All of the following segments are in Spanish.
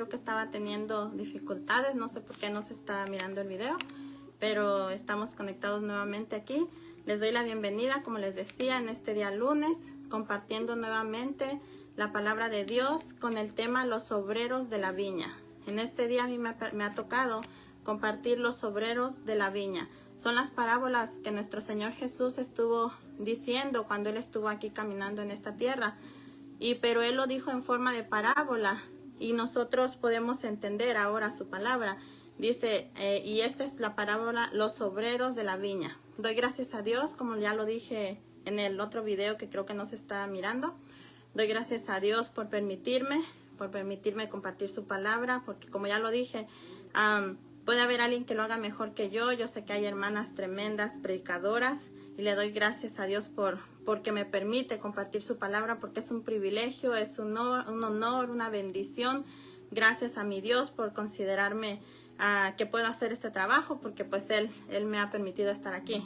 creo que estaba teniendo dificultades, no sé por qué no se está mirando el video, pero estamos conectados nuevamente aquí. Les doy la bienvenida, como les decía, en este día lunes, compartiendo nuevamente la palabra de Dios con el tema Los obreros de la viña. En este día a mí me ha tocado compartir los obreros de la viña. Son las parábolas que nuestro Señor Jesús estuvo diciendo cuando Él estuvo aquí caminando en esta tierra. Pero Él lo dijo en forma de parábola y nosotros podemos entender ahora su palabra. Dice, y esta es la parábola, los obreros de la viña. Doy gracias a Dios, como ya lo dije en el otro video que creo que no se está mirando. Doy gracias a Dios por permitirme compartir su palabra, porque como ya lo dije, puede haber alguien que lo haga mejor que yo. Yo sé que hay hermanas tremendas predicadoras y le doy gracias a Dios porque me permite compartir su palabra, porque es un privilegio, es un honor, una bendición. Gracias a mi Dios por considerarme que puedo hacer este trabajo, porque pues Él me ha permitido estar aquí.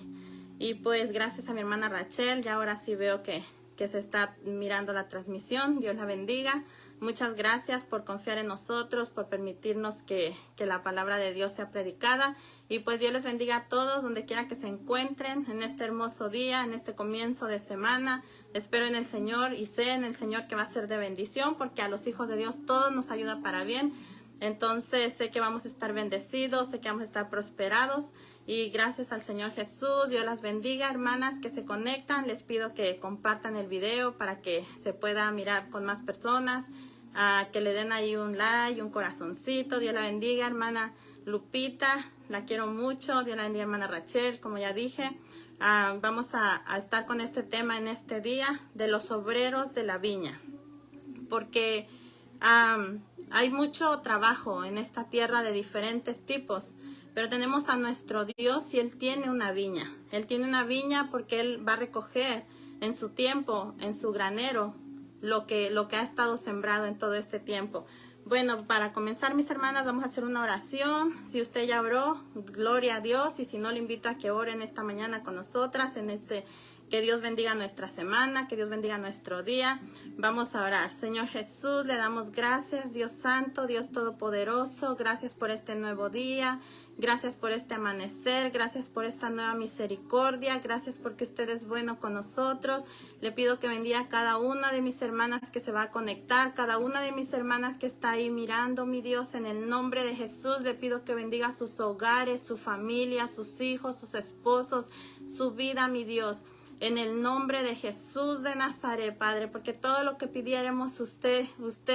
Y pues gracias a mi hermana Rachel, ya ahora sí veo que se está mirando la transmisión. Dios la bendiga. Muchas gracias por confiar en nosotros, por permitirnos que la palabra de Dios sea predicada. Y pues Dios les bendiga a todos, donde quiera que se encuentren en este hermoso día, en este comienzo de semana. Espero en el Señor y sé en el Señor que va a ser de bendición, porque a los hijos de Dios todo nos ayuda para bien. Entonces sé que vamos a estar bendecidos, sé que vamos a estar prosperados. Y gracias al Señor Jesús, Dios las bendiga, hermanas que se conectan. Les pido que compartan el video para que se pueda mirar con más personas, que le den ahí un like, un corazoncito. Dios la bendiga, hermana Lupita, la quiero mucho. Dios la bendiga, hermana Rachel, como ya dije. Vamos a estar con este tema en este día de los obreros de la viña, porque hay mucho trabajo en esta tierra de diferentes tipos. Pero tenemos a nuestro Dios y Él tiene una viña. Él tiene una viña porque Él va a recoger en su tiempo, en su granero, lo que ha estado sembrado en todo este tiempo. Bueno, para comenzar, mis hermanas, vamos a hacer una oración. Si usted ya oró, gloria a Dios. Y si no, le invito a que oren esta mañana con nosotras que Dios bendiga nuestra semana, que Dios bendiga nuestro día. Vamos a orar. Señor Jesús, le damos gracias, Dios Santo, Dios Todopoderoso. Gracias por este nuevo día. Gracias por este amanecer. Gracias por esta nueva misericordia. Gracias porque usted es bueno con nosotros. Le pido que bendiga a cada una de mis hermanas que se va a conectar, cada una de mis hermanas que está ahí mirando, mi Dios, en el nombre de Jesús. Le pido que bendiga sus hogares, su familia, sus hijos, sus esposos, su vida, mi Dios. En el nombre de Jesús de Nazaret, Padre, porque todo lo que pidiéramos usted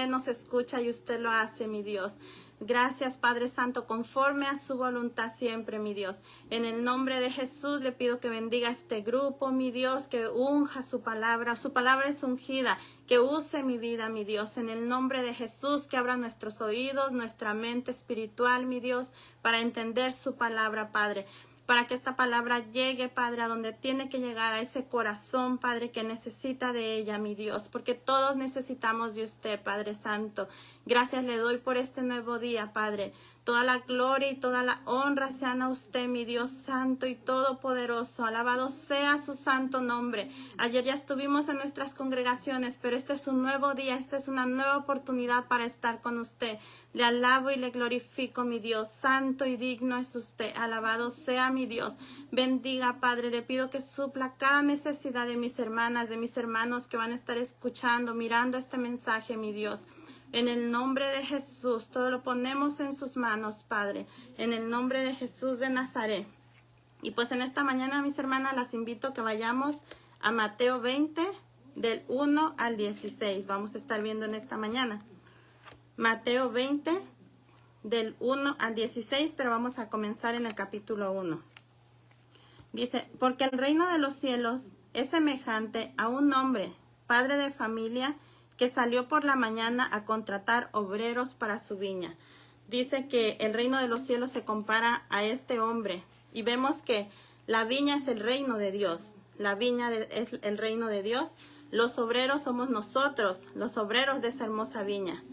nos escucha y usted lo hace, mi Dios. Gracias, Padre Santo, conforme a su voluntad siempre, mi Dios. En el nombre de Jesús le pido que bendiga este grupo, mi Dios, que unja su palabra. Su palabra es ungida, que use mi vida, mi Dios. En el nombre de Jesús, que abra nuestros oídos, nuestra mente espiritual, mi Dios, para entender su palabra, Padre. Para que esta palabra llegue, Padre, a donde tiene que llegar, a ese corazón, Padre, que necesita de ella, mi Dios, porque todos necesitamos de usted, Padre Santo. Gracias le doy por este nuevo día, Padre. Toda la gloria y toda la honra sean a usted, mi Dios santo y todopoderoso. Alabado sea su santo nombre. Ayer ya estuvimos en nuestras congregaciones, pero este es un nuevo día, esta es una nueva oportunidad para estar con usted. Le alabo y le glorifico, mi Dios. Santo y digno es usted. Alabado sea mi Dios. Bendiga, Padre. Le pido que supla cada necesidad de mis hermanas, de mis hermanos que van a estar escuchando, mirando este mensaje, mi Dios. En el nombre de Jesús, todo lo ponemos en sus manos, Padre. En el nombre de Jesús de Nazaret. Y pues en esta mañana, mis hermanas, las invito a que vayamos a Mateo 20, del 1 al 16. Vamos a estar viendo en esta mañana. Mateo 20, del 1 al 16, pero vamos a comenzar en el capítulo 1. Dice, porque el reino de los cielos es semejante a un hombre, padre de familia, que salió por la mañana a contratar obreros para su viña. Dice que el reino de los cielos se compara a este hombre. Y vemos que la viña es el reino de Dios. La viña es el reino de Dios. Los obreros somos nosotros, los obreros de esa hermosa viña.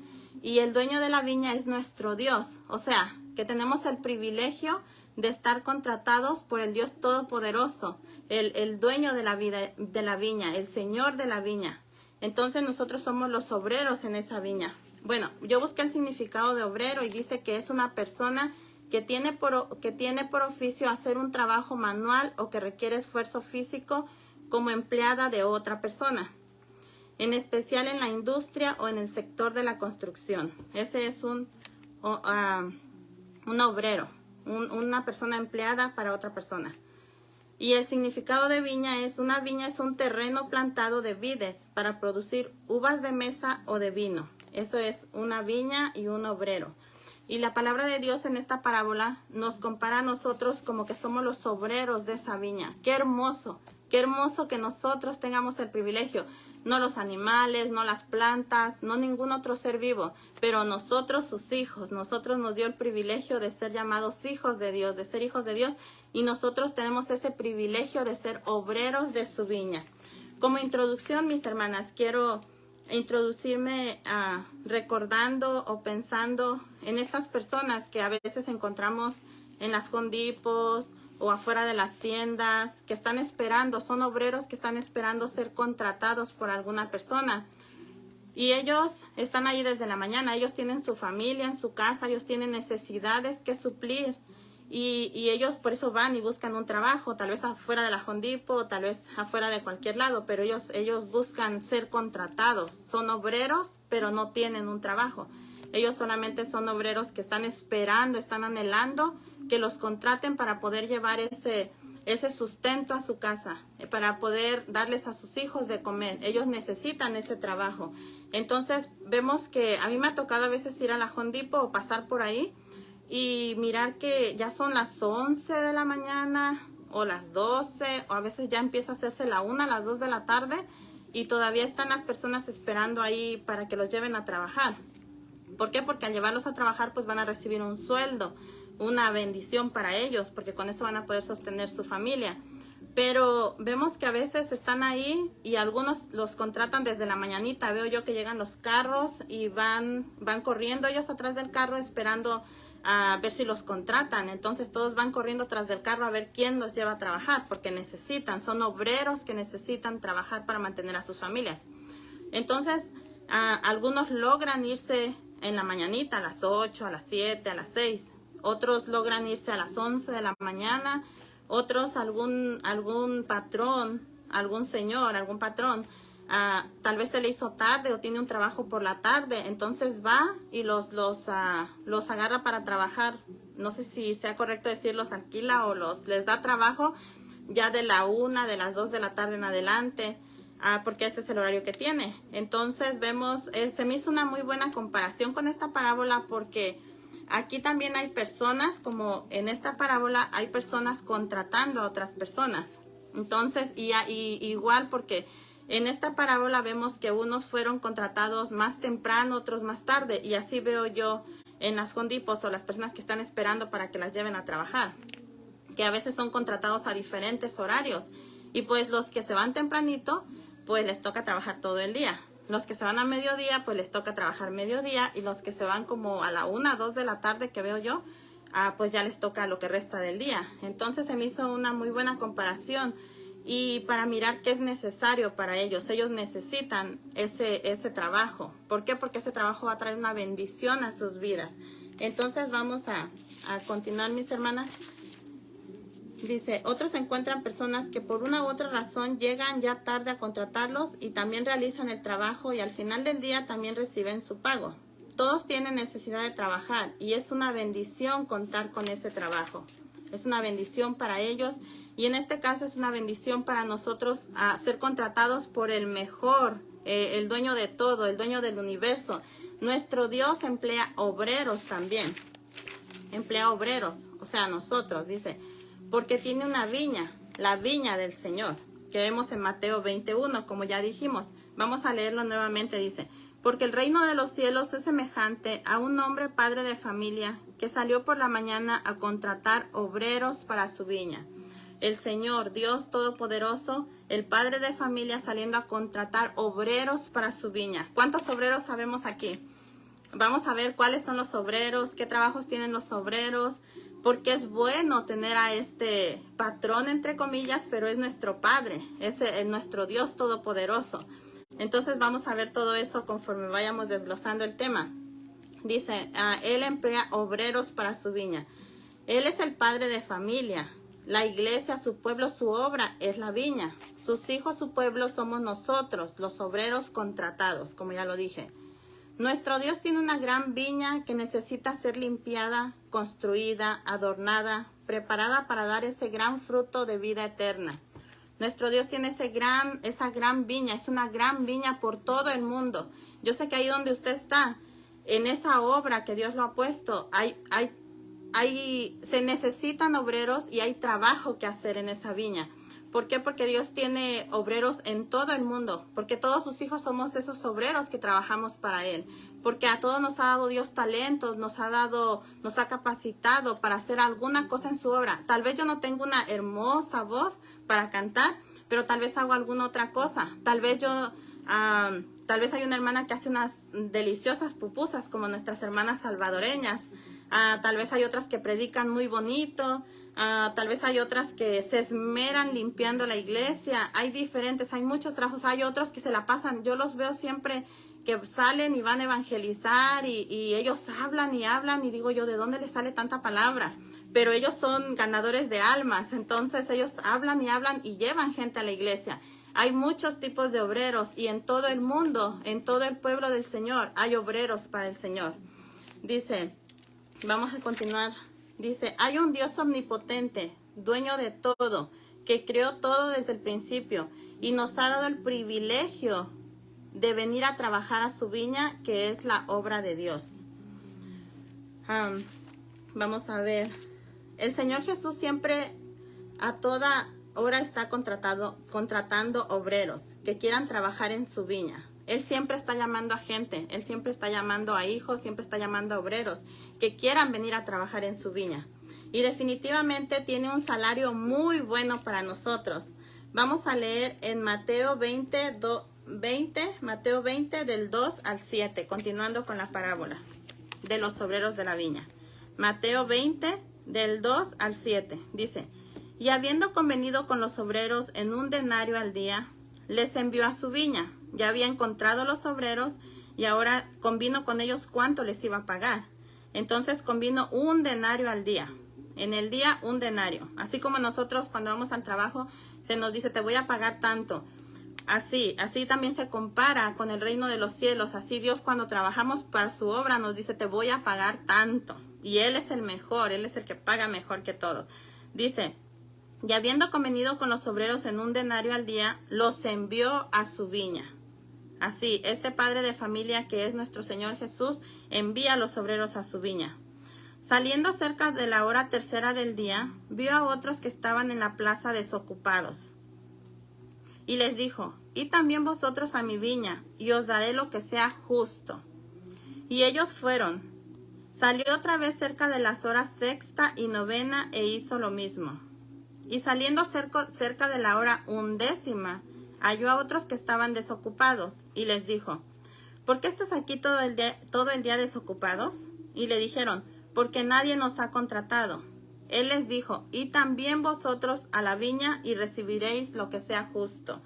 Y el dueño de la viña es nuestro Dios. O sea, que tenemos el privilegio de estar contratados por el Dios Todopoderoso, el dueño de la viña, el Señor de la viña. Entonces nosotros somos los obreros en esa viña. Bueno, yo busqué el significado de obrero y dice que es una persona que tiene por oficio hacer un trabajo manual o que requiere esfuerzo físico como empleada de otra persona, en especial en la industria o en el sector de la construcción. Ese es un obrero, una persona empleada para otra persona. Y el significado de viña es: una viña es un terreno plantado de vides para producir uvas de mesa o de vino. Eso es una viña y un obrero. Y la palabra de Dios en esta parábola nos compara a nosotros como que somos los obreros de esa viña. ¡Qué hermoso! Qué hermoso que nosotros tengamos el privilegio. No los animales, no las plantas, no ningún otro ser vivo, pero nosotros, sus hijos. Nosotros nos dio el privilegio de ser llamados hijos de Dios, de ser hijos de Dios, y nosotros tenemos ese privilegio de ser obreros de su viña. Como introducción, mis hermanas, quiero introducirme recordando o pensando en estas personas que a veces encontramos en las Home Depots o afuera de las tiendas, que están esperando, son obreros que están esperando ser contratados por alguna persona. Y ellos están ahí desde la mañana, ellos tienen su familia en su casa, ellos tienen necesidades que suplir. Y ellos por eso van y buscan un trabajo, tal vez afuera de la Home Depot, tal vez afuera de cualquier lado, pero ellos buscan ser contratados. Son obreros, pero no tienen un trabajo. Ellos solamente son obreros que están esperando, están anhelando que los contraten para poder llevar ese sustento a su casa, para poder darles a sus hijos de comer. Ellos necesitan ese trabajo. Entonces vemos que a mí me ha tocado a veces ir a la Home Depot o pasar por ahí y mirar que ya son las 11 de la mañana o las 12, o a veces ya empieza a hacerse la 1, las 2 de la tarde, y todavía están las personas esperando ahí para que los lleven a trabajar. ¿Por qué? Porque al llevarlos a trabajar pues van a recibir un sueldo, una bendición para ellos, porque con eso van a poder sostener su familia. Pero vemos que a veces están ahí y algunos los contratan desde la mañanita. Veo yo que llegan los carros y van corriendo ellos atrás del carro esperando a ver si los contratan. Entonces todos van corriendo atrás del carro a ver quién los lleva a trabajar, porque son obreros que necesitan trabajar para mantener a sus familias. Entonces algunos logran irse en la mañanita, a las 8, a las 7, a las 6. Otros logran irse a las 11 de la mañana. Otros, algún patrón, algún señor, algún patrón, tal vez se le hizo tarde o tiene un trabajo por la tarde, entonces va y los agarra para trabajar. No sé si sea correcto decir los alquila o les da trabajo ya de la 1, de las 2 de la tarde en adelante, porque ese es el horario que tiene. Entonces vemos, se me hizo una muy buena comparación con esta parábola, porque aquí también hay personas, como en esta parábola, hay personas contratando a otras personas. Entonces, y igual, porque en esta parábola vemos que unos fueron contratados más temprano, otros más tarde. Y así veo yo en las Home Depots o las personas que están esperando para que las lleven a trabajar, que a veces son contratados a diferentes horarios. Y pues los que se van tempranito, pues les toca trabajar todo el día. Los que se van a mediodía, pues les toca trabajar mediodía, y los que se van como a la 1, 2 de la tarde que veo yo, pues ya les toca lo que resta del día. Entonces se me hizo una muy buena comparación, y para mirar qué es necesario para ellos. Ellos necesitan ese trabajo. ¿Por qué? Porque ese trabajo va a traer una bendición a sus vidas. Entonces vamos a continuar, mis hermanas. Dice, otros encuentran personas que por una u otra razón llegan ya tarde a contratarlos y también realizan el trabajo, y al final del día también reciben su pago. Todos tienen necesidad de trabajar y es una bendición contar con ese trabajo. Es una bendición para ellos, y en este caso es una bendición para nosotros a ser contratados por el mejor, el dueño de todo, el dueño del universo. Nuestro Dios emplea obreros también. Emplea obreros, o sea, nosotros, dice, porque tiene una viña, la viña del Señor, que vemos en Mateo 21, como ya dijimos. Vamos a leerlo nuevamente, dice, porque el reino de los cielos es semejante a un hombre padre de familia que salió por la mañana a contratar obreros para su viña. El Señor, Dios Todopoderoso, el padre de familia saliendo a contratar obreros para su viña. ¿Cuántos obreros sabemos aquí? Vamos a ver cuáles son los obreros, qué trabajos tienen los obreros, porque es bueno tener a este patrón, entre comillas, pero es nuestro Padre, es nuestro Dios Todopoderoso. Entonces vamos a ver todo eso conforme vayamos desglosando el tema. Dice, Él emplea obreros para su viña. Él es el padre de familia. La iglesia, su pueblo, su obra es la viña. Sus hijos, su pueblo somos nosotros, los obreros contratados, como ya lo dije. Nuestro Dios tiene una gran viña que necesita ser limpiada, construida, adornada, preparada para dar ese gran fruto de vida eterna. Nuestro Dios tiene esa gran viña, es una gran viña por todo el mundo. Yo sé que ahí donde usted está, en esa obra que Dios lo ha puesto, se necesitan obreros y hay trabajo que hacer en esa viña. ¿Por qué? Porque Dios tiene obreros en todo el mundo, porque todos sus hijos somos esos obreros que trabajamos para Él, porque a todos nos ha dado Dios talentos, nos ha capacitado para hacer alguna cosa en su obra. Tal vez yo no tengo una hermosa voz para cantar, pero tal vez hago alguna otra cosa. Tal vez hay una hermana que hace unas deliciosas pupusas como nuestras hermanas salvadoreñas. Tal vez hay otras que predican muy bonito. Tal vez hay otras que se esmeran limpiando la iglesia. Hay diferentes, hay muchos trabajos. Hay otros que se la pasan. Yo los veo siempre que salen y van a evangelizar y ellos hablan y digo yo, ¿de dónde les sale tanta palabra? Pero ellos son ganadores de almas. Entonces ellos hablan y llevan gente a la iglesia. Hay muchos tipos de obreros y en todo el mundo, en todo el pueblo del Señor, hay obreros para el Señor. Dice, vamos a continuar. Dice, hay un Dios omnipotente, dueño de todo, que creó todo desde el principio y nos ha dado el privilegio de venir a trabajar a su viña, que es la obra de Dios. Vamos a ver. El Señor Jesús siempre a toda hora está contratando obreros que quieran trabajar en su viña. Él siempre está llamando a gente, Él siempre está llamando a hijos, siempre está llamando a obreros que quieran venir a trabajar en su viña. Y definitivamente tiene un salario muy bueno para nosotros. Vamos a leer en Mateo 20 del 2 al 7, continuando con la parábola de los obreros de la viña. Mateo 20 del 2 al 7, dice, y habiendo convenido con los obreros en 1 denario al día, les envió a su viña. Ya había encontrado los obreros y ahora convino con ellos cuánto les iba a pagar. Entonces convino 1 denario al día. En el día 1 denario. Así como nosotros cuando vamos al trabajo se nos dice te voy a pagar tanto. Así también se compara con el reino de los cielos. Así Dios cuando trabajamos para su obra nos dice te voy a pagar tanto. Y Él es el mejor, Él es el que paga mejor que todos. Dice, y habiendo convenido con los obreros en 1 denario al día, los envió a su viña. Así, este padre de familia que es nuestro Señor Jesús, envía a los obreros a su viña. Saliendo cerca de la hora 3:00 del día, vio a otros que estaban en la plaza desocupados. Y les dijo, id también vosotros a mi viña, y os daré lo que sea justo. Y ellos fueron. Salió otra vez cerca de las horas 6ª y 9ª e hizo lo mismo. Y saliendo cerca de la hora 11ª, halló a otros que estaban desocupados, y les dijo, ¿por qué estás aquí todo el día desocupados? Y le dijeron, porque nadie nos ha contratado. Él les dijo, id también vosotros a la viña y recibiréis lo que sea justo.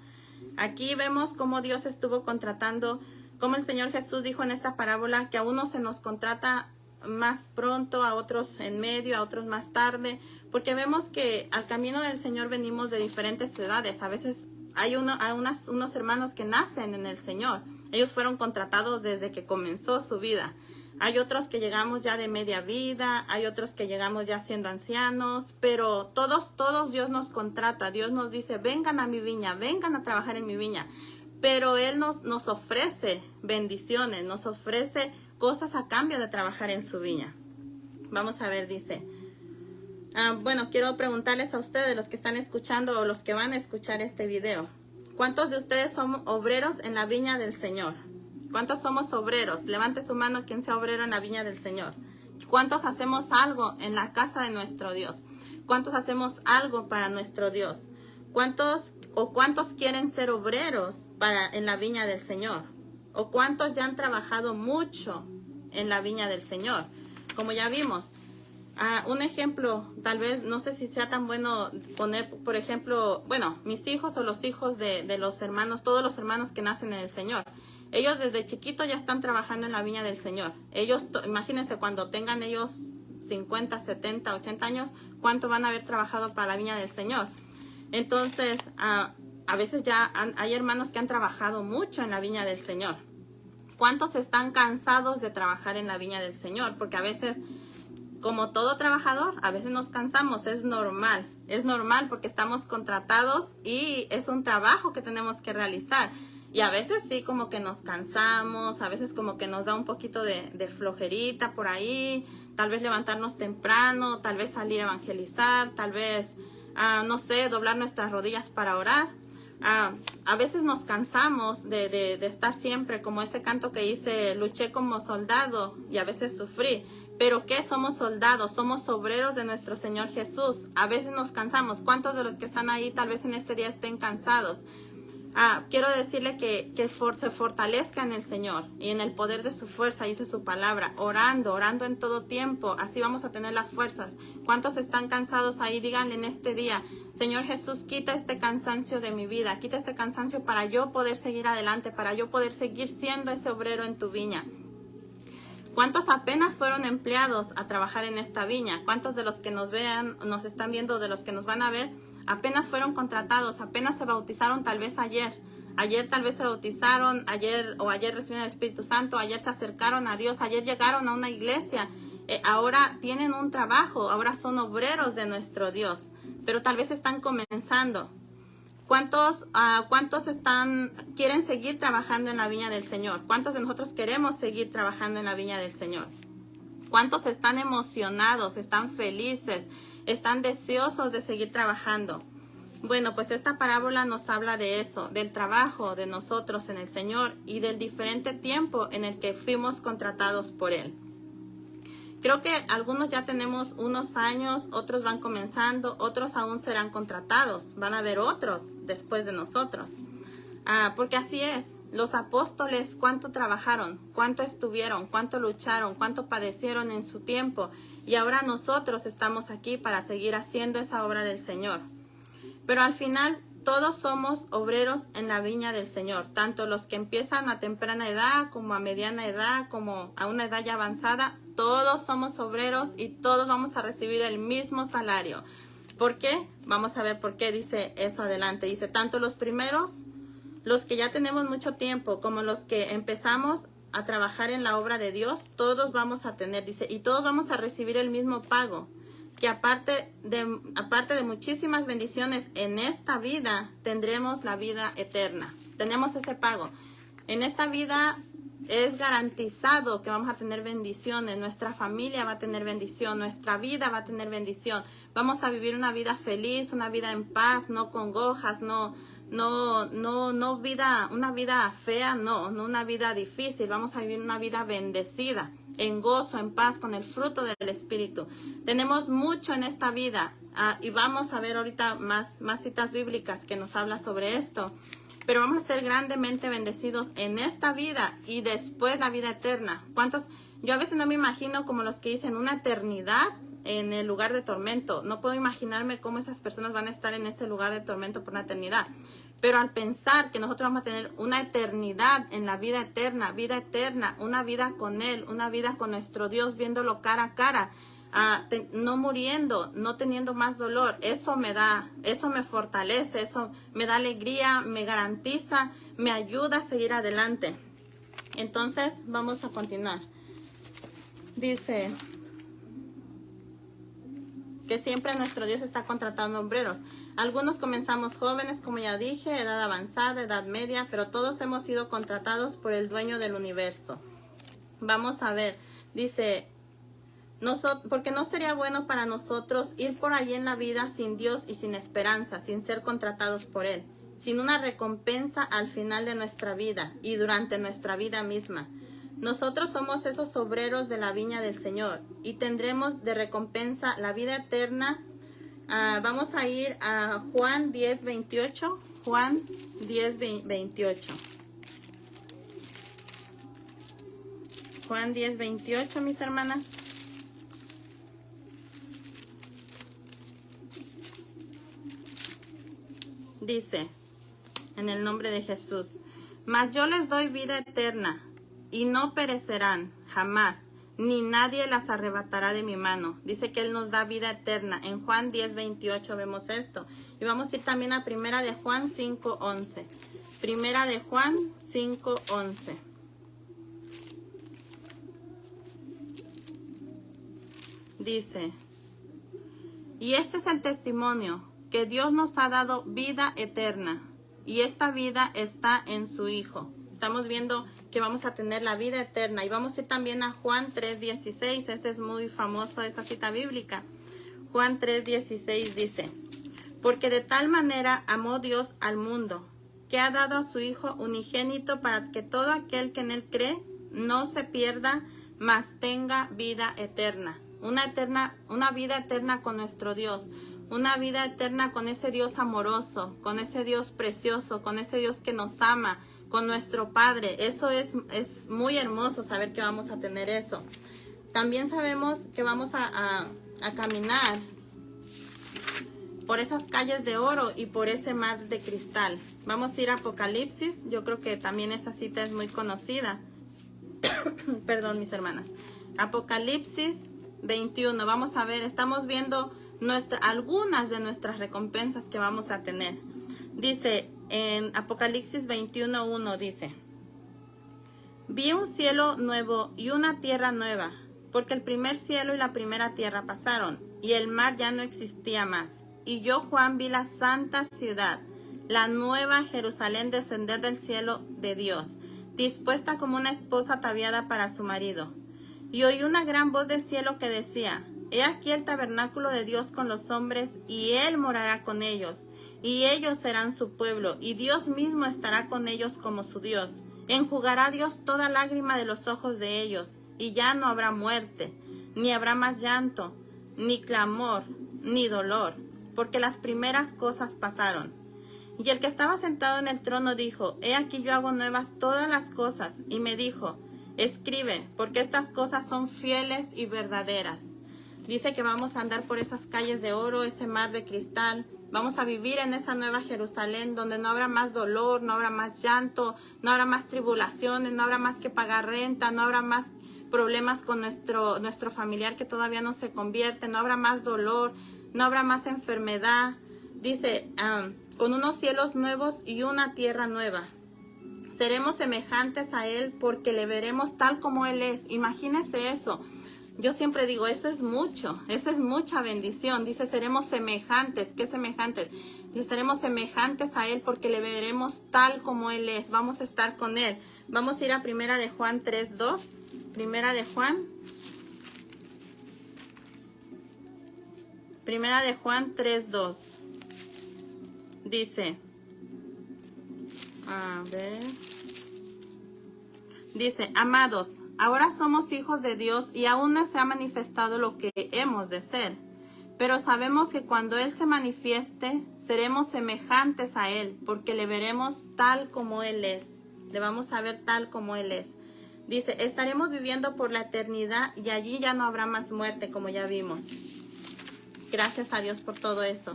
Aquí vemos cómo Dios estuvo contratando, cómo el Señor Jesús dijo en esta parábola que a unos se nos contrata más pronto, a otros en medio, a otros más tarde, porque vemos que al camino del Señor venimos de diferentes edades. A veces hay unos hermanos que nacen en el Señor. Ellos fueron contratados desde que comenzó su vida. Hay otros que llegamos ya de media vida, hay otros que llegamos ya siendo ancianos, pero todos Dios nos contrata. Dios nos dice, vengan a mi viña, vengan a trabajar en mi viña. Pero Él nos ofrece bendiciones, nos ofrece cosas a cambio de trabajar en su viña. Vamos a ver, dice. Bueno, quiero preguntarles a ustedes, los que están escuchando o los que van a escuchar este video. ¿Cuántos de ustedes son obreros en la viña del Señor? ¿Cuántos somos obreros? Levante su mano quien sea obrero en la viña del Señor. ¿Cuántos hacemos algo en la casa de nuestro Dios? ¿Cuántos hacemos algo para nuestro Dios? ¿Cuántos quieren ser obreros en la viña del Señor? ¿O cuántos ya han trabajado mucho en la viña del Señor? Como ya vimos, Un ejemplo, tal vez, no sé si sea tan bueno poner, por ejemplo, bueno, mis hijos o los hijos de los hermanos, todos los hermanos que nacen en el Señor. Ellos desde chiquitos ya están trabajando en la viña del Señor. Ellos, imagínense cuando tengan ellos 50, 70, 80 años, cuánto van a haber trabajado para la viña del Señor. Entonces, a veces ya hay hermanos que han trabajado mucho en la viña del Señor. ¿Cuántos están cansados de trabajar en la viña del Señor? Porque a veces, como todo trabajador, a veces nos cansamos, es normal porque estamos contratados y es un trabajo que tenemos que realizar. Y a veces sí como que nos cansamos, a veces como que nos da un poquito de flojerita por ahí, tal vez levantarnos temprano, tal vez salir a evangelizar, tal vez, no sé, doblar nuestras rodillas para orar. A veces nos cansamos de estar siempre, como ese canto que dice, luché como soldado y a veces sufrí. Pero ¿qué? Somos soldados, somos obreros de nuestro Señor Jesús. A veces nos cansamos. ¿Cuántos de los que están ahí tal vez en este día estén cansados? Quiero decirle que se fortalezca en el Señor y en el poder de su fuerza, dice su palabra, orando en todo tiempo, así vamos a tener las fuerzas. ¿Cuántos están cansados ahí? Díganle en este día, Señor Jesús, quita este cansancio de mi vida, quita este cansancio para yo poder seguir adelante, para yo poder seguir siendo ese obrero en tu viña. ¿Cuántos apenas fueron empleados a trabajar en esta viña? ¿Cuántos de los que nos vean, nos están viendo, de los que nos van a ver, apenas fueron contratados, apenas se bautizaron tal vez ayer? Ayer tal vez se bautizaron, ayer recibieron el Espíritu Santo, ayer se acercaron a Dios, ayer llegaron a una iglesia, ahora tienen un trabajo, ahora son obreros de nuestro Dios, pero tal vez están comenzando. ¿Cuántos quieren seguir trabajando en la viña del Señor? ¿Cuántos de nosotros queremos seguir trabajando en la viña del Señor? ¿Cuántos están emocionados, están felices, están deseosos de seguir trabajando? Bueno, pues esta parábola nos habla de eso, del trabajo de nosotros en el Señor y del diferente tiempo en el que fuimos contratados por Él. Creo que algunos ya tenemos unos años, otros van comenzando, otros aún serán contratados. Van a haber otros después de nosotros. Porque así es. Los apóstoles, ¿cuánto trabajaron? ¿Cuánto estuvieron? ¿Cuánto lucharon? ¿Cuánto padecieron en su tiempo? Y ahora nosotros estamos aquí para seguir haciendo esa obra del Señor. Pero al final, todos somos obreros en la viña del Señor. Tanto los que empiezan a temprana edad, como a mediana edad, como a una edad ya avanzada. Todos somos obreros y todos vamos a recibir el mismo salario. ¿Por qué? Vamos a ver por qué dice eso adelante. Dice, tanto los primeros, los que ya tenemos mucho tiempo, como los que empezamos a trabajar en la obra de Dios, todos vamos a tener, dice, y todos vamos a recibir el mismo pago. Que aparte de muchísimas bendiciones en esta vida, tendremos la vida eterna. Tenemos ese pago. En esta vida es garantizado que vamos a tener bendiciones, nuestra familia va a tener bendición, nuestra vida va a tener bendición. Vamos a vivir una vida feliz, una vida en paz, no congojas, no una vida fea, no una vida difícil. Vamos a vivir una vida bendecida, en gozo, en paz, con el fruto del Espíritu. Tenemos mucho en esta vida y vamos a ver ahorita más citas bíblicas que nos habla sobre esto. Pero vamos a ser grandemente bendecidos en esta vida y después la vida eterna. ¿Cuántos? Yo a veces no me imagino como los que dicen una eternidad en el lugar de tormento. No puedo imaginarme cómo esas personas van a estar en ese lugar de tormento por una eternidad. Pero al pensar que nosotros vamos a tener una eternidad en la vida eterna, una vida con Él, una vida con nuestro Dios, viéndolo cara a cara, no muriendo, no teniendo más dolor, eso me fortalece, eso me da alegría, me garantiza, me ayuda a seguir adelante. Entonces vamos a continuar. Dice que siempre nuestro Dios está contratando obreros. Algunos comenzamos jóvenes, como ya dije, edad avanzada, edad media, pero todos hemos sido contratados por el dueño del universo. Vamos a ver, dice, porque no sería bueno para nosotros ir por ahí en la vida sin Dios y sin esperanza, sin ser contratados por Él, sin una recompensa al final de nuestra vida y durante nuestra vida misma. Nosotros somos esos obreros de la viña del Señor y tendremos de recompensa la vida eterna. Vamos a ir a Juan 10:28. Juan 10:28. Juan 10:28, mis hermanas. dice, en el nombre de Jesús, mas yo les doy vida eterna, y no perecerán jamás, ni nadie las arrebatará de mi mano. Dice que Él nos da vida eterna. En Juan 10:28 vemos esto. Y vamos a ir también a Primera de Juan 5:11. Primera de Juan 5:11. Dice, y este es el testimonio, que Dios nos ha dado vida eterna, y esta vida está en su Hijo. Estamos viendo que vamos a tener la vida eterna. Y vamos a ir también a Juan 3:16. Ese es muy famoso, esa cita bíblica. Juan 3:16 dice, porque de tal manera amó Dios al mundo, que ha dado a su Hijo unigénito, para que todo aquel que en Él cree no se pierda, mas tenga vida eterna. Una vida eterna con nuestro Dios. Una vida eterna con ese Dios amoroso, con ese Dios precioso, con ese Dios que nos ama, con nuestro Padre. Eso es muy hermoso, saber que vamos a tener eso. También sabemos que vamos a caminar por esas calles de oro y por ese mar de cristal. Vamos a ir a Apocalipsis. Yo creo que también esa cita es muy conocida. Perdón, mis hermanas. Apocalipsis 21. Vamos a ver, estamos viendo algunas de nuestras recompensas que vamos a tener. Dice en Apocalipsis 21:1, dice, vi un cielo nuevo y una tierra nueva, porque el primer cielo y la primera tierra pasaron, y el mar ya no existía más. Y yo, Juan, vi la santa ciudad, la nueva Jerusalén, descender del cielo de Dios, dispuesta como una esposa ataviada para su marido. Y oí una gran voz del cielo que decía, he aquí el tabernáculo de Dios con los hombres, y Él morará con ellos, y ellos serán su pueblo, y Dios mismo estará con ellos como su Dios. Enjugará Dios toda lágrima de los ojos de ellos, y ya no habrá muerte, ni habrá más llanto, ni clamor, ni dolor, porque las primeras cosas pasaron. Y el que estaba sentado en el trono dijo, he aquí yo hago nuevas todas las cosas, y me dijo, escribe, porque estas cosas son fieles y verdaderas. Dice que vamos a andar por esas calles de oro, ese mar de cristal. Vamos a vivir en esa nueva Jerusalén, donde no habrá más dolor, no habrá más llanto, no habrá más tribulaciones, no habrá más que pagar renta, no habrá más problemas con nuestro familiar que todavía no se convierte, no habrá más dolor, no habrá más enfermedad. Dice, con unos cielos nuevos y una tierra nueva. Seremos semejantes a Él porque le veremos tal como Él es. Imagínese eso. Yo siempre digo, eso es mucha bendición. Dice, seremos semejantes. ¿Qué semejantes? Dice, seremos semejantes a Él porque le veremos tal como Él es. Vamos a estar con Él. Vamos a ir a Primera de Juan 3:2. Primera de Juan 3:2. Dice, dice, amados, ahora somos hijos de Dios y aún no se ha manifestado lo que hemos de ser. Pero sabemos que cuando Él se manifieste, seremos semejantes a Él, porque le veremos tal como Él es. Le vamos a ver tal como Él es. Dice, estaremos viviendo por la eternidad y allí ya no habrá más muerte, como ya vimos. Gracias a Dios por todo eso.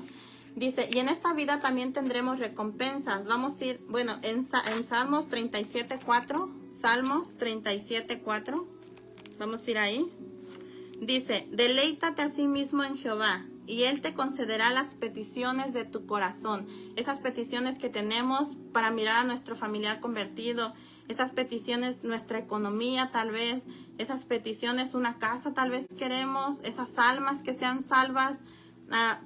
Dice, y en esta vida también tendremos recompensas. Vamos a ir, bueno, en Salmos 37:4. Salmos 37:4. Vamos a ir ahí. Dice, deleítate a sí mismo en Jehová, y Él te concederá las peticiones de tu corazón. Esas peticiones que tenemos para mirar a nuestro familiar convertido. Esas peticiones, nuestra economía tal vez. Esas peticiones, una casa tal vez queremos. Esas almas que sean salvas.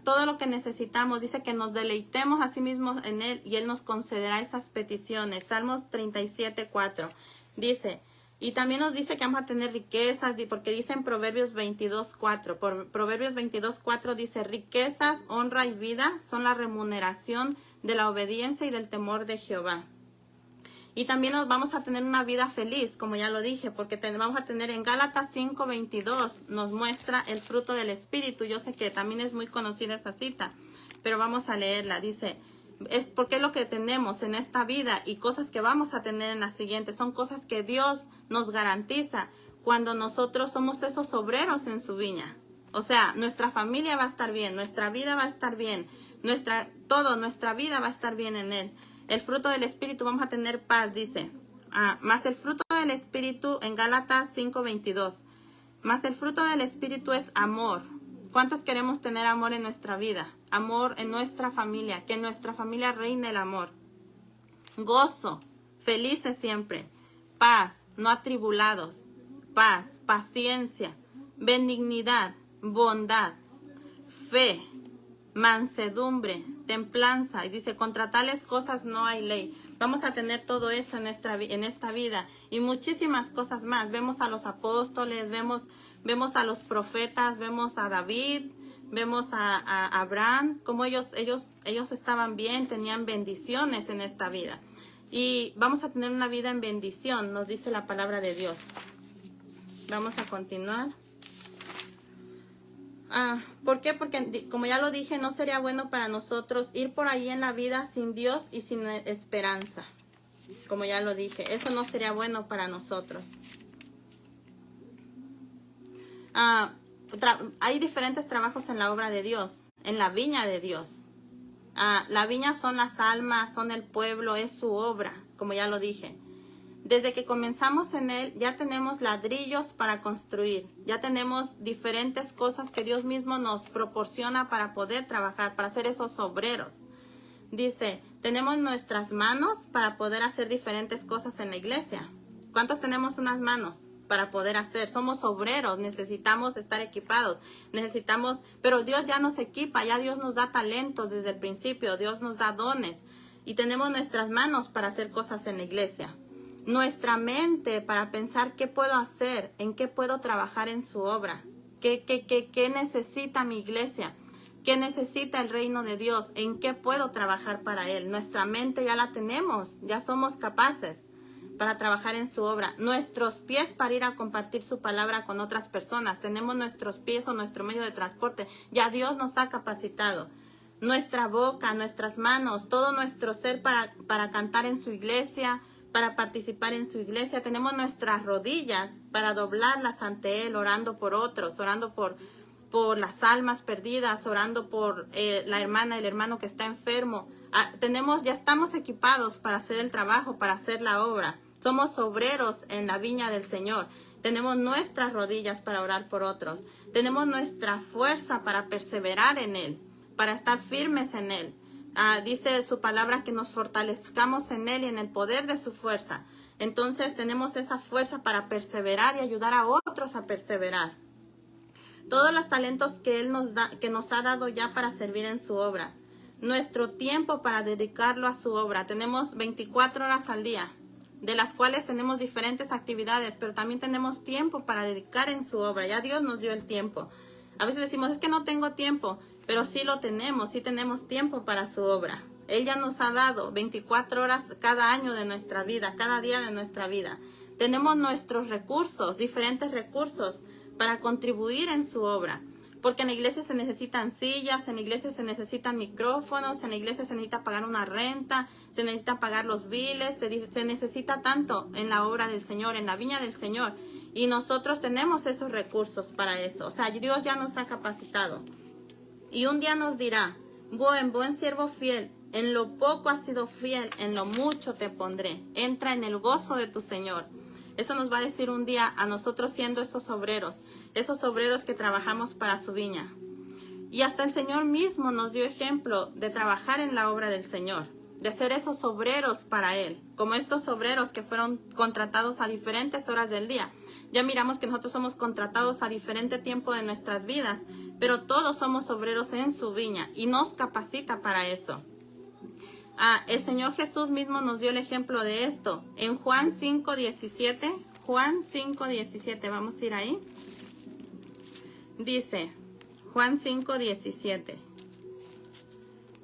Todo lo que necesitamos. Dice que nos deleitemos a sí mismos en Él y Él nos concederá esas peticiones. Salmos 37:4. Dice, y también nos dice que vamos a tener riquezas, porque dice en Proverbios 22:4. Proverbios 22:4 dice, riquezas, honra y vida son la remuneración de la obediencia y del temor de Jehová. Y también nos vamos a tener una vida feliz, como ya lo dije, porque vamos a tener en Gálatas 5:22, nos muestra el fruto del Espíritu. Yo sé que también es muy conocida esa cita, pero vamos a leerla. Dice, es porque es lo que tenemos en esta vida y cosas que vamos a tener en la siguiente. Son cosas que Dios nos garantiza cuando nosotros somos esos obreros en su viña. O sea, nuestra familia va a estar bien, nuestra vida va a estar bien, nuestra vida va a estar bien en Él. El fruto del Espíritu, vamos a tener paz, dice. Más el fruto del Espíritu en Gálatas 5:22. Más el fruto del Espíritu es amor. ¿Cuántos queremos tener amor en nuestra vida? Amor en nuestra familia, que en nuestra familia reine el amor. Gozo, felices siempre. Paz, no atribulados. Paz, paciencia, benignidad, bondad, fe, mansedumbre, templanza. Y dice, contra tales cosas no hay ley. Vamos a tener todo eso en esta vida y muchísimas cosas más. Vemos a los apóstoles, vemos a los profetas, vemos a David, vemos a Abraham, como ellos estaban bien, tenían bendiciones en esta vida. Y vamos a tener una vida en bendición, nos dice la palabra de Dios. Vamos a continuar. ¿Por qué? Porque, como ya lo dije, no sería bueno para nosotros ir por ahí en la vida sin Dios y sin esperanza. Como ya lo dije, eso no sería bueno para nosotros. Hay diferentes trabajos en la obra de Dios, en la viña de Dios. La viña son las almas, son el pueblo, es su obra, como ya lo dije. Desde que comenzamos en Él, ya tenemos ladrillos para construir. Ya tenemos diferentes cosas que Dios mismo nos proporciona para poder trabajar, para ser esos obreros. Dice, tenemos nuestras manos para poder hacer diferentes cosas en la iglesia. ¿Cuántos tenemos unas manos para poder hacer? Somos obreros, necesitamos estar equipados. Pero Dios ya nos equipa, ya Dios nos da talentos desde el principio. Dios nos da dones. Y tenemos nuestras manos para hacer cosas en la iglesia. Nuestra mente para pensar qué puedo hacer, en qué puedo trabajar en su obra, qué necesita mi iglesia, qué necesita el reino de Dios, en qué puedo trabajar para Él. Nuestra mente ya la tenemos, ya somos capaces para trabajar en su obra. Nuestros pies para ir a compartir su palabra con otras personas. Tenemos nuestros pies o nuestro medio de transporte. Ya Dios nos ha capacitado. Nuestra boca, nuestras manos, todo nuestro ser para cantar en su iglesia, para participar en su iglesia. Tenemos nuestras rodillas para doblarlas ante Él, orando por otros, orando por las almas perdidas, orando por la hermana, el hermano que está enfermo. Ya estamos equipados para hacer el trabajo, para hacer la obra. Somos obreros en la viña del Señor. Tenemos nuestras rodillas para orar por otros. Tenemos nuestra fuerza para perseverar en Él, para estar firmes en Él. Dice su palabra que nos fortalezcamos en Él y en el poder de su fuerza. Entonces tenemos esa fuerza para perseverar y ayudar a otros a perseverar. Todos los talentos que Él que nos ha dado ya para servir en su obra. Nuestro tiempo para dedicarlo a su obra. Tenemos 24 horas al día, de las cuales tenemos diferentes actividades, pero también tenemos tiempo para dedicar en su obra. Ya Dios nos dio el tiempo. A veces decimos, es que no tengo tiempo. Pero sí tenemos tiempo para su obra. Él ya nos ha dado 24 horas cada año de nuestra vida, cada día de nuestra vida. Tenemos nuestros recursos, diferentes recursos para contribuir en su obra. Porque en la iglesia se necesitan sillas, en la iglesia se necesitan micrófonos, en la iglesia se necesita pagar una renta, se necesita pagar los biles, se necesita tanto en la obra del Señor, en la viña del Señor. Y nosotros tenemos esos recursos para eso. O sea, Dios ya nos ha capacitado. Y un día nos dirá, buen siervo fiel, en lo poco has sido fiel, en lo mucho te pondré. Entra en el gozo de tu Señor. Eso nos va a decir un día a nosotros siendo esos obreros que trabajamos para su viña. Y hasta el Señor mismo nos dio ejemplo de trabajar en la obra del Señor, de ser esos obreros para Él, como estos obreros que fueron contratados a diferentes horas del día. Ya miramos que nosotros somos contratados a diferente tiempo de nuestras vidas, pero todos somos obreros en su viña y nos capacita para eso. El Señor Jesús mismo nos dio el ejemplo de esto. En Juan 5:17, vamos a ir ahí. Dice, Juan 5:17.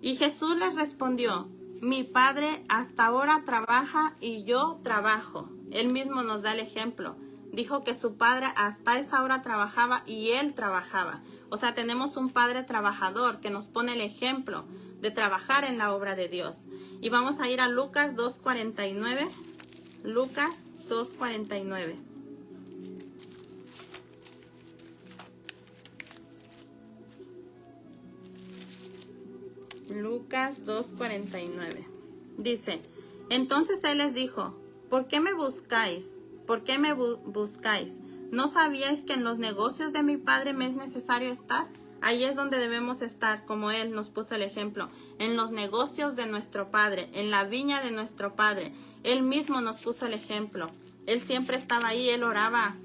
Y Jesús les respondió, mi Padre hasta ahora trabaja y yo trabajo. Él mismo nos da el ejemplo. Dijo que su padre hasta esa hora trabajaba y él trabajaba. O sea, tenemos un padre trabajador que nos pone el ejemplo de trabajar en la obra de Dios. Y vamos a ir a Lucas 2:49. Lucas 2:49. Lucas 2:49. Dice, entonces él les dijo, ¿por qué me buscáis? ¿Por qué me buscáis? ¿No sabíais que en los negocios de mi Padre me es necesario estar? Ahí es donde debemos estar, como Él nos puso el ejemplo, en los negocios de nuestro Padre, en la viña de nuestro Padre. Él mismo nos puso el ejemplo. Él siempre estaba ahí, Él oraba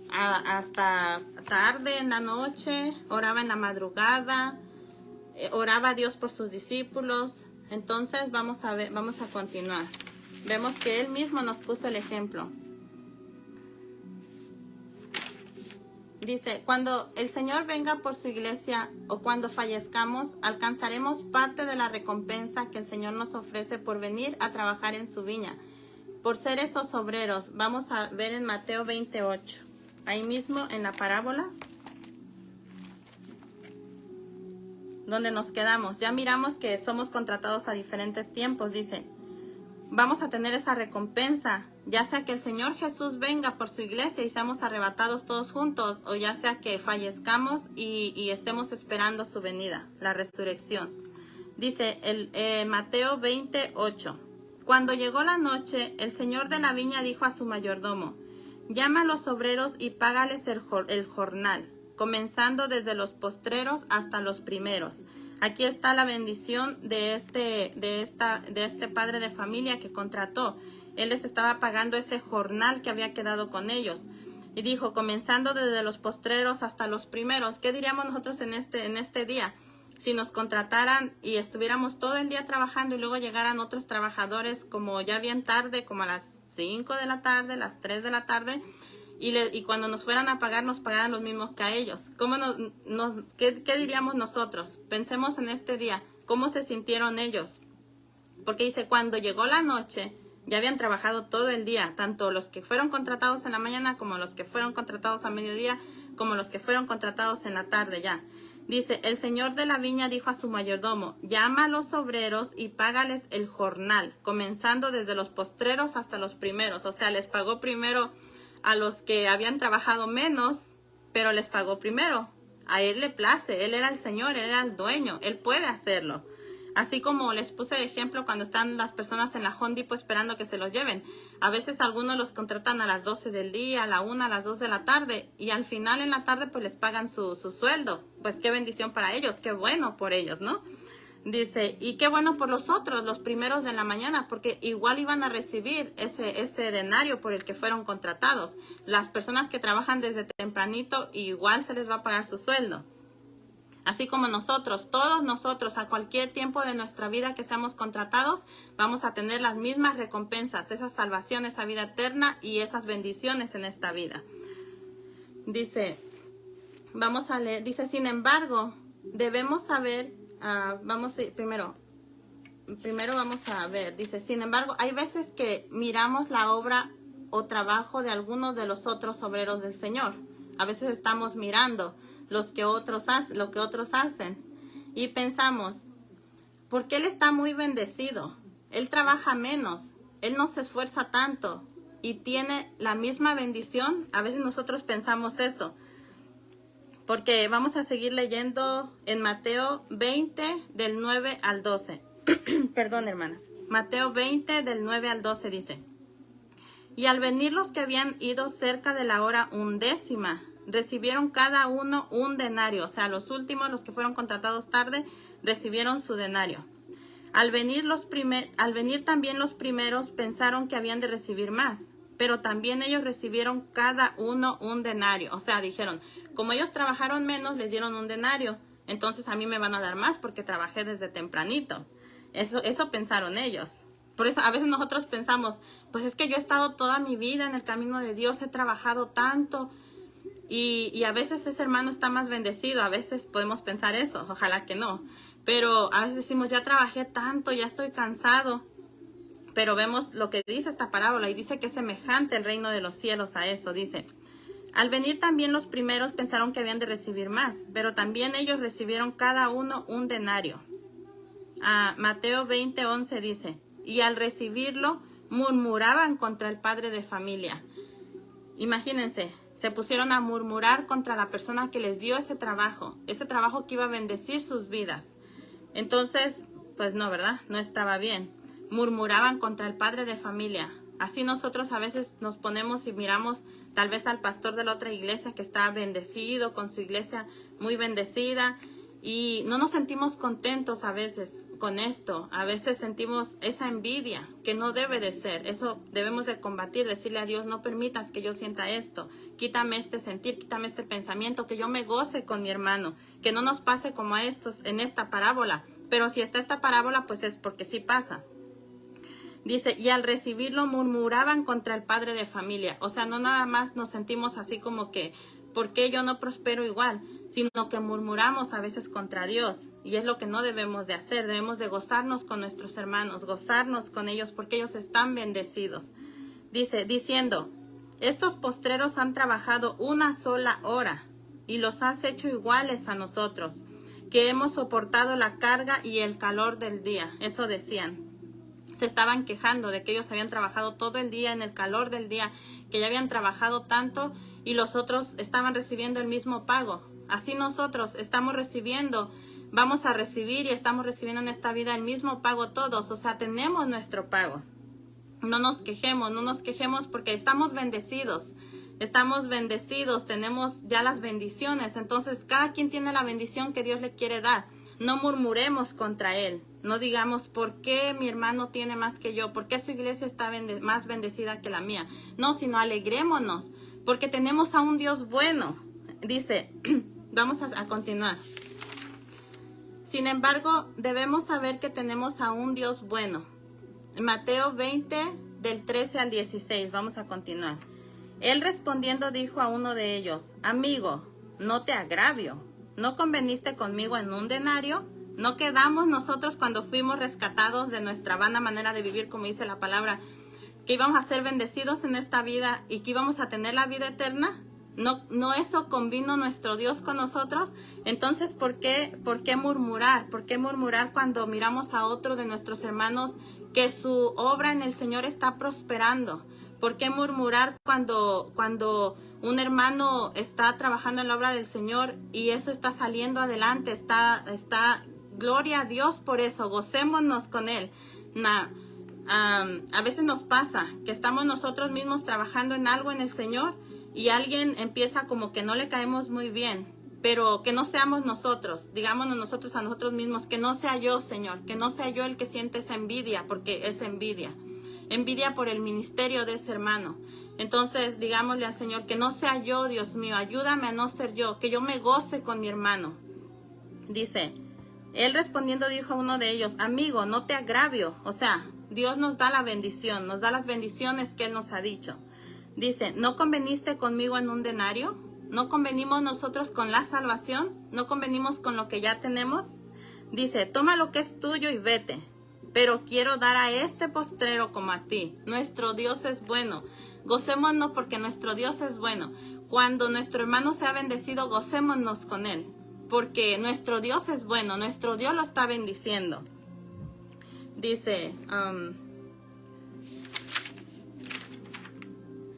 hasta tarde en la noche, oraba en la madrugada, oraba a Dios por sus discípulos. Entonces vamos a continuar. Vemos que Él mismo nos puso el ejemplo. Dice, cuando el Señor venga por su iglesia o cuando fallezcamos, alcanzaremos parte de la recompensa que el Señor nos ofrece por venir a trabajar en su viña, por ser esos obreros. Vamos a ver en Mateo 28, ahí mismo en la parábola, donde nos quedamos. Ya miramos que somos contratados a diferentes tiempos, dice. Vamos a tener esa recompensa, ya sea que el Señor Jesús venga por su iglesia y seamos arrebatados todos juntos, o ya sea que fallezcamos y estemos esperando su venida, la resurrección. Dice Mateo 28. Cuando llegó la noche, el señor de la viña dijo a su mayordomo, llama a los obreros y págales el jornal, comenzando desde los postreros hasta los primeros. Aquí está la bendición de este padre de familia que contrató. Él les estaba pagando ese jornal que había quedado con ellos. Y dijo, comenzando desde los postreros hasta los primeros. ¿Qué diríamos nosotros en este día? Si nos contrataran y estuviéramos todo el día trabajando y luego llegaran otros trabajadores como ya bien tarde, como a las 5 de la tarde, las 3 de la tarde, y cuando nos fueran a pagar, nos pagaran los mismos que a ellos. ¿Qué diríamos nosotros? Pensemos en este día, ¿cómo se sintieron ellos? Porque dice, cuando llegó la noche, ya habían trabajado todo el día, tanto los que fueron contratados en la mañana, como los que fueron contratados a mediodía, como los que fueron contratados en la tarde ya. Dice, el señor de la viña dijo a su mayordomo, llama a los obreros y págales el jornal, comenzando desde los postreros hasta los primeros. O sea, les pagó primero a los que habían trabajado menos, pero les pagó primero. A él le place, él era el señor, él era el dueño, él puede hacerlo. Así como les puse de ejemplo cuando están las personas en la Home Depot esperando que se los lleven. A veces algunos los contratan a las 12 del día, a la 1, a las 2 de la tarde, y al final en la tarde pues les pagan su sueldo. Pues qué bendición para ellos, qué bueno por ellos, ¿no? Dice, y qué bueno por los otros, los primeros de la mañana, porque igual iban a recibir ese denario por el que fueron contratados. Las personas que trabajan desde tempranito, igual se les va a pagar su sueldo. Así como nosotros, todos nosotros, a cualquier tiempo de nuestra vida que seamos contratados, vamos a tener las mismas recompensas, esa salvación, esa vida eterna y esas bendiciones en esta vida. Dice, vamos a leer, dice, sin embargo, debemos saber, primero vamos a ver, dice, sin embargo, hay veces que miramos la obra o trabajo de algunos de los otros obreros del Señor. A veces estamos mirando lo que otros hacen y pensamos, ¿por qué él está muy bendecido? Él trabaja menos, él no se esfuerza tanto y tiene la misma bendición. A veces nosotros pensamos eso, porque vamos a seguir leyendo en Mateo 20 del 9 al 12. Perdón, hermanas. Mateo 20 del 9 al 12 dice, y al venir los que habían ido cerca de la hora 11, recibieron cada uno un denario. O sea, los últimos, los que fueron contratados tarde, recibieron su denario. Al venir también los primeros pensaron que habían de recibir más, pero también ellos recibieron cada uno un denario. O sea, dijeron, como ellos trabajaron menos, les dieron un denario, entonces a mí me van a dar más porque trabajé desde tempranito. Eso pensaron ellos. Por eso a veces nosotros pensamos, pues es que yo he estado toda mi vida en el camino de Dios, he trabajado tanto, y a veces ese hermano está más bendecido. A veces podemos pensar eso, ojalá que no. Pero a veces decimos, ya trabajé tanto, ya estoy cansado. Pero vemos lo que dice esta parábola y dice que es semejante el reino de los cielos a eso. Dice, al venir también los primeros pensaron que habían de recibir más, pero también ellos recibieron cada uno un denario. Mateo 20:11 dice, y al recibirlo murmuraban contra el padre de familia. Imagínense, se pusieron a murmurar contra la persona que les dio ese trabajo que iba a bendecir sus vidas. Entonces, pues no, ¿verdad? No estaba bien. Murmuraban contra el padre de familia. Así nosotros a veces nos ponemos y miramos tal vez al pastor de la otra iglesia que está bendecido, con su iglesia muy bendecida, y no nos sentimos contentos a veces con esto. A veces sentimos esa envidia que no debe de ser. Eso debemos de combatir, decirle a Dios, no permitas que yo sienta esto. Quítame este sentir, quítame este pensamiento, que yo me goce con mi hermano, que no nos pase como a estos en esta parábola. Pero si está esta parábola, pues es porque sí pasa. Dice, y al recibirlo murmuraban contra el padre de familia. O sea, no nada más nos sentimos así como que, ¿por qué yo no prospero igual? Sino que murmuramos a veces contra Dios. Y es lo que no debemos de hacer. Debemos de gozarnos con nuestros hermanos, gozarnos con ellos porque ellos están bendecidos. Dice, diciendo, estos postreros han trabajado una sola hora y los has hecho iguales a nosotros, que hemos soportado la carga y el calor del día. Eso decían. Se estaban quejando de que ellos habían trabajado todo el día en el calor del día, que ya habían trabajado tanto y los otros estaban recibiendo el mismo pago. Así nosotros estamos recibiendo, vamos a recibir y estamos recibiendo en esta vida el mismo pago todos. O sea, tenemos nuestro pago. No nos quejemos porque estamos bendecidos. Estamos bendecidos, tenemos ya las bendiciones. Entonces, cada quien tiene la bendición que Dios le quiere dar. No murmuremos contra él. No digamos, ¿por qué mi hermano tiene más que yo? ¿Por qué su iglesia está más bendecida que la mía? No, sino alegrémonos, porque tenemos a un Dios bueno. Dice, vamos a continuar. Sin embargo, debemos saber que tenemos a un Dios bueno. Mateo 20, del 13 al 16, vamos a continuar. Él respondiendo dijo a uno de ellos, amigo, no te agravio. ¿No conveniste conmigo en un denario? ¿No quedamos nosotros cuando fuimos rescatados de nuestra vana manera de vivir, como dice la palabra, que íbamos a ser bendecidos en esta vida y que íbamos a tener la vida eterna? ¿No eso convino nuestro Dios con nosotros? Entonces, ¿por qué murmurar? ¿Por qué murmurar cuando miramos a otro de nuestros hermanos que su obra en el Señor está prosperando? ¿Por qué murmurar cuando un hermano está trabajando en la obra del Señor y eso está saliendo adelante? Está gloria a Dios por eso, gocémonos con él. A veces nos pasa que estamos nosotros mismos trabajando en algo en el Señor y alguien empieza como que no le caemos muy bien, pero que no seamos nosotros, digámonos nosotros a nosotros mismos, que no sea yo, Señor, que no sea yo el que siente esa envidia, porque es envidia por el ministerio de ese hermano. Entonces, digámosle al Señor, que no sea yo, Dios mío, ayúdame a no ser yo, que yo me goce con mi hermano. Dice, él respondiendo dijo a uno de ellos, amigo, no te agravio. O sea, Dios nos da la bendición, nos da las bendiciones que Él nos ha dicho. Dice, ¿no conveniste conmigo en un denario? ¿No convenimos nosotros con la salvación? ¿No convenimos con lo que ya tenemos? Dice, toma lo que es tuyo y vete. Pero quiero dar a este postrero como a ti. Nuestro Dios es bueno. Gocémonos porque nuestro Dios es bueno. Cuando nuestro hermano sea bendecido, gocémonos con él. Porque nuestro Dios es bueno. Nuestro Dios lo está bendiciendo. Dice,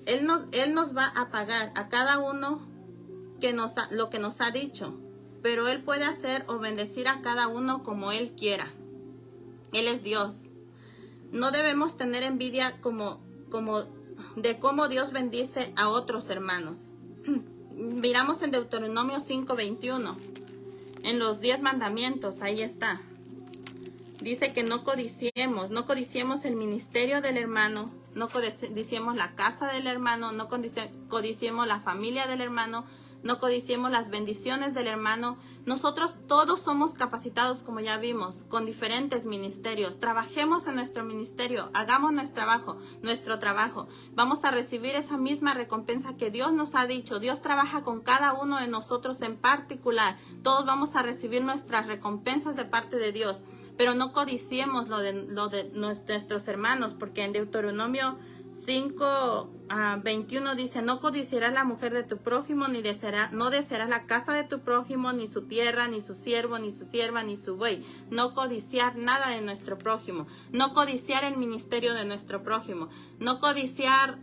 Él nos va a pagar a cada uno lo que nos ha dicho. Pero Él puede hacer o bendecir a cada uno como Él quiera. Él es Dios. No debemos tener envidia de cómo Dios bendice a otros hermanos. Miramos en Deuteronomio 5:21, en los 10 mandamientos, ahí está. Dice que no codiciemos el ministerio del hermano, no codiciemos la casa del hermano, no codiciemos la familia del hermano, no codiciemos las bendiciones del hermano. Nosotros todos somos capacitados, como ya vimos, con diferentes ministerios. Trabajemos en nuestro ministerio, hagamos nuestro trabajo. Vamos a recibir esa misma recompensa que Dios nos ha dicho. Dios trabaja con cada uno de nosotros en particular. Todos vamos a recibir nuestras recompensas de parte de Dios. Pero no codiciemos lo de nuestros hermanos, porque en Deuteronomio 5:21 dice, no codiciarás la mujer de tu prójimo, no desearás la casa de tu prójimo, ni su tierra, ni su siervo, ni su sierva, ni su buey. No codiciar nada de nuestro prójimo, no codiciar el ministerio de nuestro prójimo, no codiciar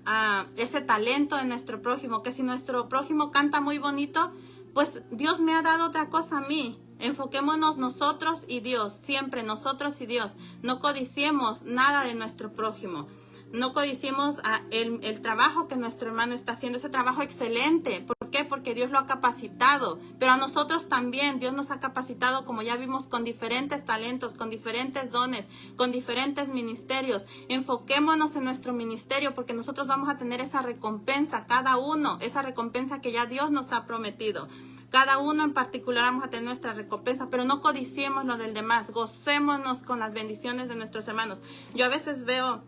ese talento de nuestro prójimo, que si nuestro prójimo canta muy bonito, pues Dios me ha dado otra cosa a mí. Enfoquémonos nosotros y Dios, siempre nosotros y Dios. No codiciemos nada de nuestro prójimo. No codiciemos el trabajo que nuestro hermano está haciendo, ese trabajo excelente. ¿Por qué? Porque Dios lo ha capacitado. Pero a nosotros también Dios nos ha capacitado, como ya vimos, con diferentes talentos, con diferentes dones, con diferentes ministerios. Enfoquémonos en nuestro ministerio, porque nosotros vamos a tener esa recompensa, cada uno, esa recompensa que ya Dios nos ha prometido. Cada uno en particular vamos a tener nuestra recompensa, pero no codiciemos lo del demás. Gocémonos con las bendiciones de nuestros hermanos. Yo a veces veo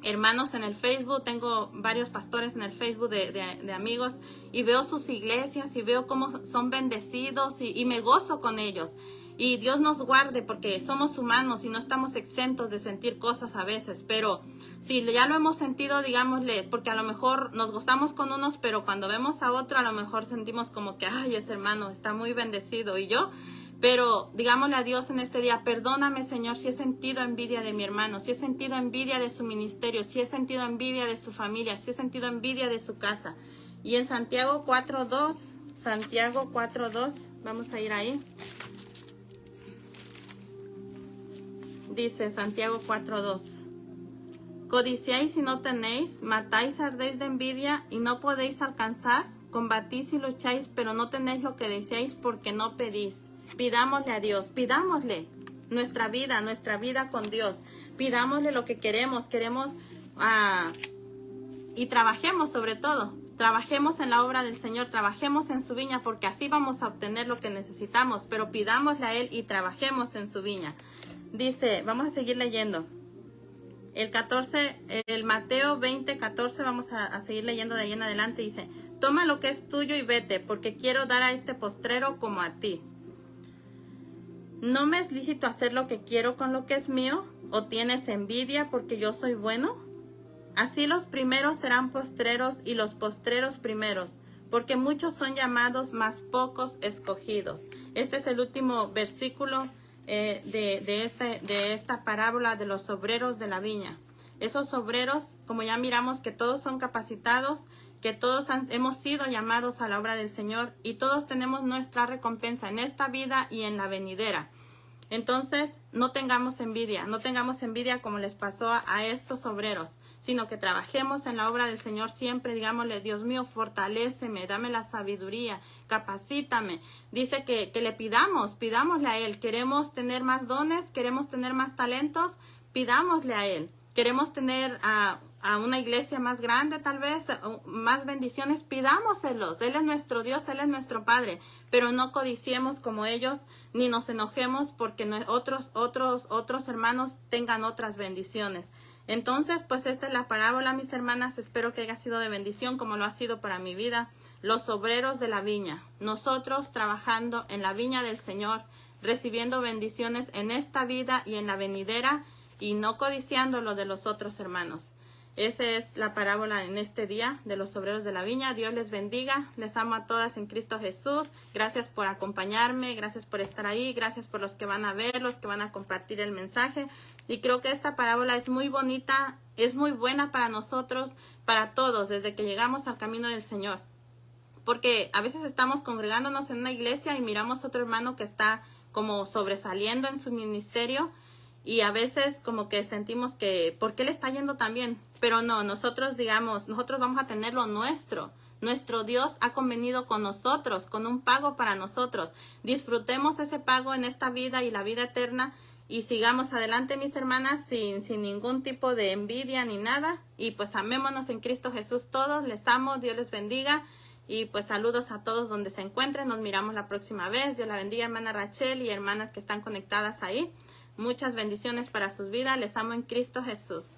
hermanos en el Facebook, tengo varios pastores en el Facebook de amigos, y veo sus iglesias y veo cómo son bendecidos y me gozo con ellos. Y Dios nos guarde, porque somos humanos y no estamos exentos de sentir cosas a veces, pero si ya lo hemos sentido, digámosle, porque a lo mejor nos gozamos con unos, pero cuando vemos a otro a lo mejor sentimos como que, ay, ese hermano está muy bendecido, y yo... Pero digámosle a Dios en este día, perdóname, Señor, si he sentido envidia de mi hermano, si he sentido envidia de su ministerio, si he sentido envidia de su familia, si he sentido envidia de su casa. Y en Santiago 4:2, vamos a ir ahí. Dice Santiago 4:2. Codiciáis y no tenéis, matáis, ardéis de envidia y no podéis alcanzar, combatís y lucháis, pero no tenéis lo que deseáis porque no pedís. Pidámosle a Dios, pidámosle nuestra vida con Dios, pidámosle lo que queremos y trabajemos sobre todo, trabajemos en la obra del Señor, trabajemos en su viña, porque así vamos a obtener lo que necesitamos, pero pidámosle a Él y trabajemos en su viña. Dice, vamos a seguir leyendo, el Mateo 20:14, vamos a seguir leyendo de ahí en adelante, dice, toma lo que es tuyo y vete, porque quiero dar a este postrero como a ti. ¿No me es lícito hacer lo que quiero con lo que es mío? ¿O tienes envidia porque yo soy bueno? Así los primeros serán postreros y los postreros primeros, porque muchos son llamados, mas pocos escogidos. Este es el último versículo de esta parábola de los obreros de la viña. Esos obreros, como ya miramos, que todos son capacitados, que todos hemos sido llamados a la obra del Señor y todos tenemos nuestra recompensa en esta vida y en la venidera. Entonces, no tengamos envidia como les pasó a estos obreros, sino que trabajemos en la obra del Señor siempre. Digámosle, Dios mío, fortaléceme, dame la sabiduría, capacítame. Dice que le pidámosle a Él. Queremos tener más dones, queremos tener más talentos, pidámosle a Él. Queremos tener a una iglesia más grande, tal vez, más bendiciones, pidámoselos. Él es nuestro Dios, Él es nuestro Padre, pero no codiciemos como ellos, ni nos enojemos porque otros hermanos tengan otras bendiciones. Entonces, pues esta es la parábola, mis hermanas. Espero que haya sido de bendición como lo ha sido para mi vida. Los obreros de la viña, nosotros trabajando en la viña del Señor, recibiendo bendiciones en esta vida y en la venidera, y no codiciando lo de los otros hermanos. Esa es la parábola en este día de los obreros de la viña. Dios les bendiga. Les amo a todas en Cristo Jesús. Gracias por acompañarme. Gracias por estar ahí. Gracias por los que van a ver, los que van a compartir el mensaje. Y creo que esta parábola es muy bonita, es muy buena para nosotros, para todos, desde que llegamos al camino del Señor. Porque a veces estamos congregándonos en una iglesia y miramos a otro hermano que está como sobresaliendo en su ministerio. Y a veces como que sentimos que, ¿por qué le está yendo tan bien? Pero no, nosotros vamos a tener lo nuestro. Nuestro Dios ha convenido con nosotros, con un pago para nosotros. Disfrutemos ese pago en esta vida y la vida eterna. Y sigamos adelante, mis hermanas, sin ningún tipo de envidia ni nada. Y pues amémonos en Cristo Jesús todos. Les amo, Dios les bendiga. Y pues saludos a todos donde se encuentren. Nos miramos la próxima vez. Dios la bendiga, hermana Rachel y hermanas que están conectadas ahí. Muchas bendiciones para sus vidas. Les amo en Cristo Jesús.